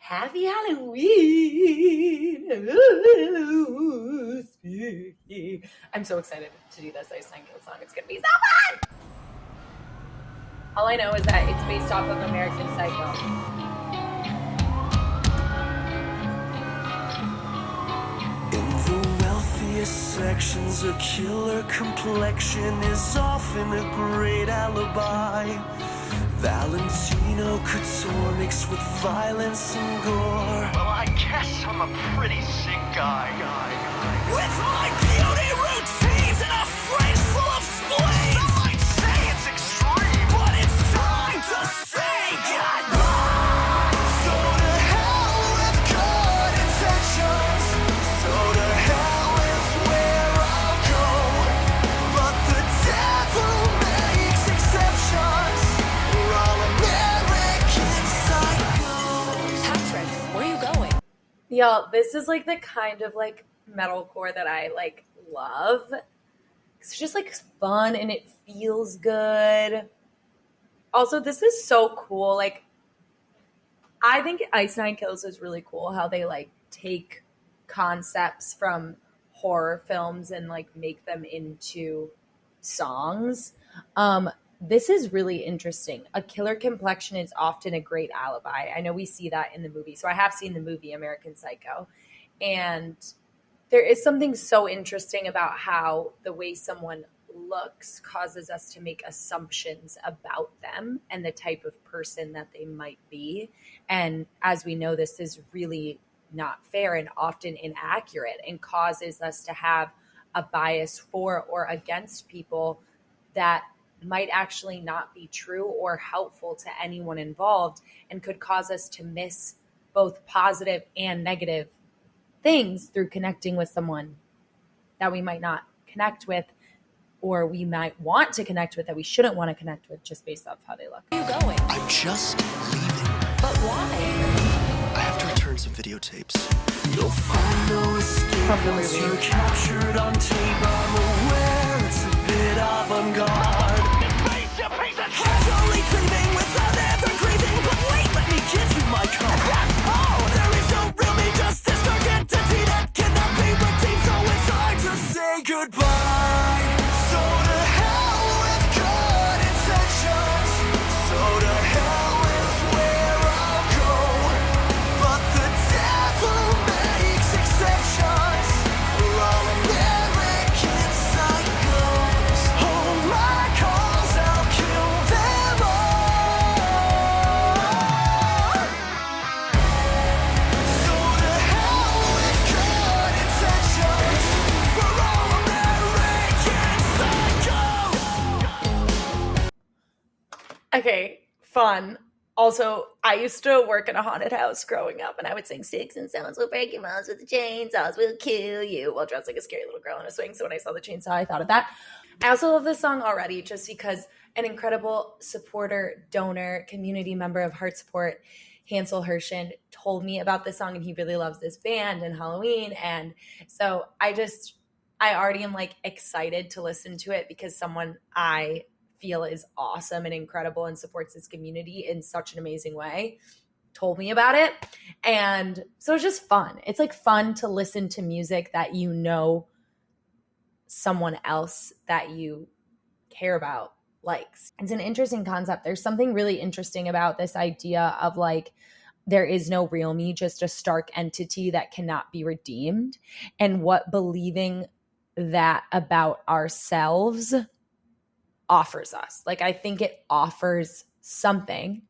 Happy Halloween. Ooh, spooky. I'm so excited to do this Ice Nine Kills song. It's going to be so fun. All I know is that it's based off of American Psycho. Sections, a killer complexion is often a great alibi. Valentino couture mixed with violence and gore. Well, I guess I'm a pretty sick guy. With my beauty routines and a phrase full of spleens. Some might say it's extreme, but it's time to say goodbye. So to hell with good intentions. So to hell is where I'll go. But the devil makes exceptions. We're all American psychos. Patrick, where are you going? Y'all, this is like the kind of like metalcore that I like love. It's just like fun and it feels good. Also, this is so cool. Like, I think Ice Nine Kills is really cool how they like take concepts from horror films and like make them into songs. This is really interesting. A killer complexion is often a great alibi. I know we see that in the movie. So I have seen the movie American Psycho. And there is something so interesting about how the way someone looks causes us to make assumptions about them and the type of person that they might be. And as we know, this is really not fair and often inaccurate and causes us to have a bias for or against people that might actually not be true or helpful to anyone involved and could cause us to miss both positive and negative things through connecting with someone that we might not connect with or we might want to connect with that we shouldn't want to connect with just based off how they look. Where are you going? I'm just leaving. But why? I have to return some videotapes. You'll find no escape once you're captured on tape. I'm aware it's a bit avant-garde. Casually cleaving without ever grieving. But wait, let me give you my card. Oh, there is no real me, just this dark entity that cannot be redeemed. So it's hard to say goodbye. So to hell with good intentions. So to hell is where I'll go. But the devil makes exceptions. We're all American psychos. Hold my calls, I'll kill them all. So to hell with good intentions. We're all American psychos. Okay, fun. Also, I used to work in a haunted house growing up, and I would sing Sticks and Stones will break your bones with the chainsaws will kill you while dressed like a scary little girl in a swing. So when I saw the chainsaw, I thought of that. I also love this song already just because an incredible supporter, donor, community member of HeartSupport, Hansel Hershen, told me about this song, and he really loves this band and Halloween. And so I already am like excited to listen to it because someone I feel is awesome and incredible and supports this community in such an amazing way told me about it. And so it's just fun. It's like fun to listen to music that you know someone else that you care about likes. It's an interesting concept. There's something really interesting about this idea of like there is no real me, just a stark entity that cannot be redeemed, and what believing that about ourselves offers us. Like, I think it offers something.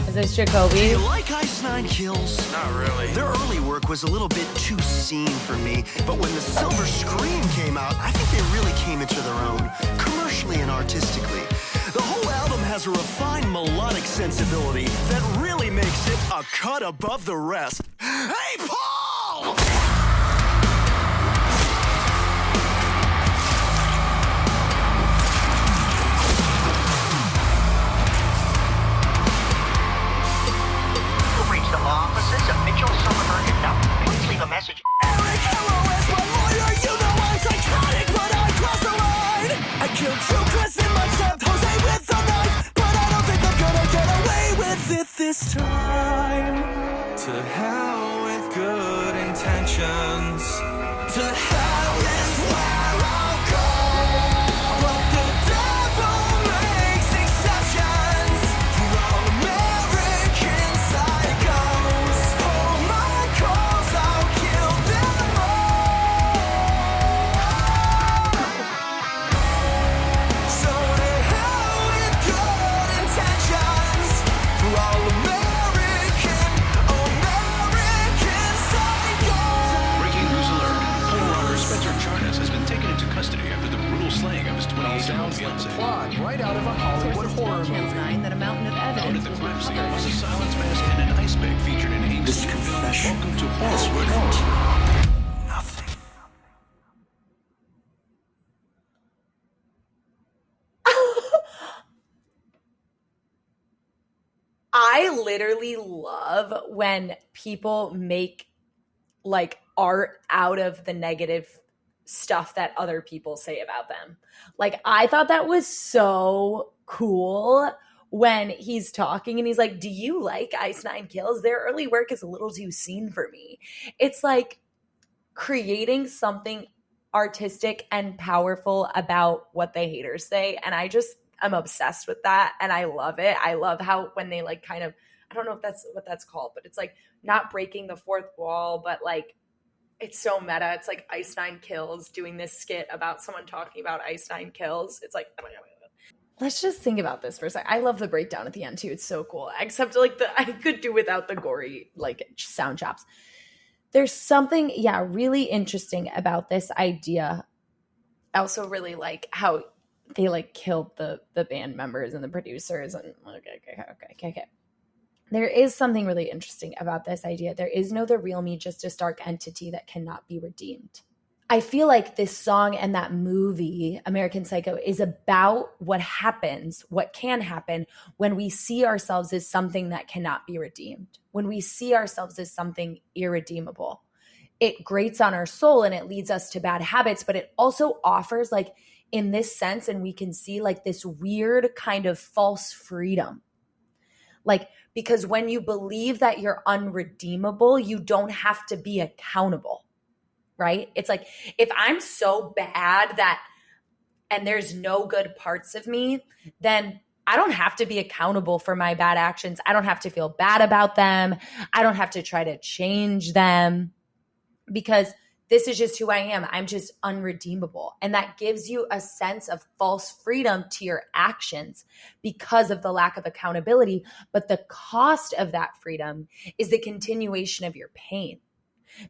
Is this Jacoby? Do you like Ice Nine Kills? Not really. Their early work was a little bit too seen for me, but when the Silver Scream came out, I think they really came into their own, commercially and artistically. The whole album has a refined melodic sensibility that really makes it a cut above the rest. Hey, Paul! Reach the law offices of Mitchell, Summerberg, and Nutt. Please leave a message. Eric, hello, as my lawyer, you know I'm psychotic, but I crossed the line. I killed two Chris It's time to hell with good intentions. To hell is where I'll go. But the devil makes exceptions for all American psychos. Hold my calls, I'll kill them all. So to hell with good intentions for all American psychos. Breaking news alert. Pole robber Spencer Charnas has been taken into custody after the brutal slaying of his 28-year-old fiancée. Plot right out of a Hollywood horror movie. That a mountain of Found at evidence the was crime scene recovered. was a silence mask and an ice bag featured in H.t.b.s. This confession Welcome to has Horror. meant nothing. I literally love when people make like art out of the negative stuff that other people say about them. Like, I thought that was so cool when he's talking and he's like, do you like Ice Nine Kills? Their early work is a little too seen for me. It's like creating something artistic and powerful about what the haters say. And I'm obsessed with that. And I love it. I love how when they like kind of, I don't know if that's what that's called, but it's like not breaking the fourth wall, but like, it's so meta. It's like Ice Nine Kills doing this skit about someone talking about Ice Nine Kills. It's like, let's just think about this for a second. I love the breakdown at the end too. It's so cool. Except like I could do without the gory like sound chops. There's something, really interesting about this idea. I also really like how they like killed the band members and the producers and okay. There is something really interesting about this idea. There is no the real me, just a stark entity that cannot be redeemed. I feel like this song and that movie, American Psycho, is about what happens, what can happen when we see ourselves as something that cannot be redeemed, when we see ourselves as something irredeemable. It grates on our soul and it leads us to bad habits, but it also offers like in this sense, and we can see like this weird kind of false freedom. Like, because when you believe that you're unredeemable, you don't have to be accountable, right? It's like, if I'm so bad and there's no good parts of me, then I don't have to be accountable for my bad actions. I don't have to feel bad about them. I don't have to try to change them because this is just who I am. I'm just unredeemable. And that gives you a sense of false freedom to your actions because of the lack of accountability. But the cost of that freedom is the continuation of your pain,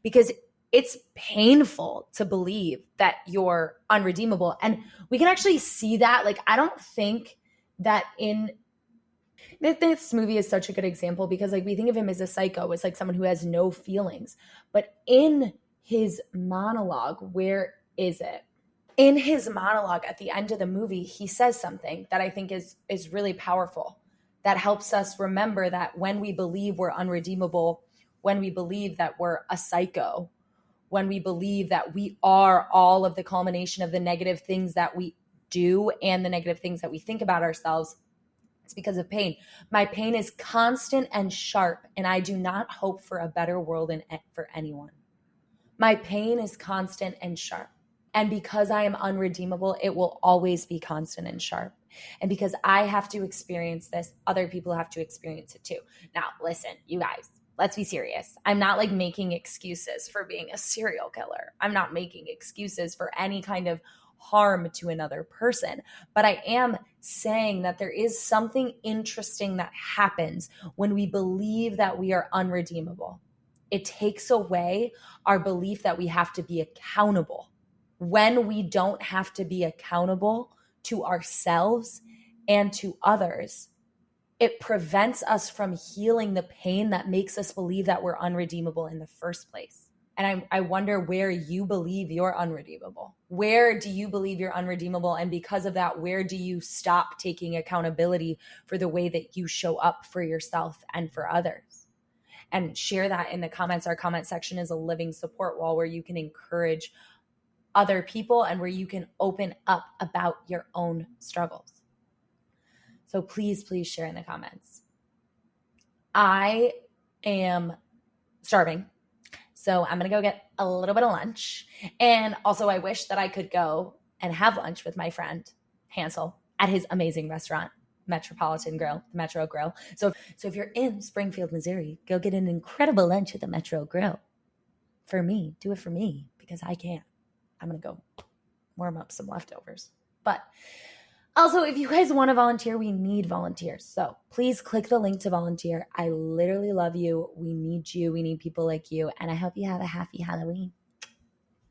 because it's painful to believe that you're unredeemable. And we can actually see that. Like, I don't think that this movie is such a good example because like we think of him as a psycho, as like someone who has no feelings. But in his monologue, where is it? In his monologue at the end of the movie, he says something that I think is really powerful, that helps us remember that when we believe we're unredeemable, when we believe that we're a psycho, when we believe that we are all of the culmination of the negative things that we do and the negative things that we think about ourselves, it's because of pain. My pain is constant and sharp, and I do not hope for a better world for anyone. My pain is constant and sharp. And because I am unredeemable, it will always be constant and sharp. And because I have to experience this, other people have to experience it too. Now, listen, you guys, let's be serious. I'm not like making excuses for being a serial killer. I'm not making excuses for any kind of harm to another person. But I am saying that there is something interesting that happens when we believe that we are unredeemable. It takes away our belief that we have to be accountable. When we don't have to be accountable to ourselves and to others, it prevents us from healing the pain that makes us believe that we're unredeemable in the first place. And I wonder where you believe you're unredeemable. Where do you believe you're unredeemable? And because of that, where do you stop taking accountability for the way that you show up for yourself and for others? And share that in the comments. Our comment section is a living support wall where you can encourage other people and where you can open up about your own struggles. So please, please share in the comments. I am starving. So I'm going to go get a little bit of lunch. And also I wish that I could go and have lunch with my friend Hansel at his amazing restaurant, Metropolitan Grill, the Metro Grill. So if you're in Springfield, Missouri, go get an incredible lunch at the Metro Grill. For me, do it for me because I can't. I'm going to go warm up some leftovers. But also, if you guys want to volunteer, we need volunteers. So please click the link to volunteer. I literally love you. We need you. We need people like you. And I hope you have a happy Halloween.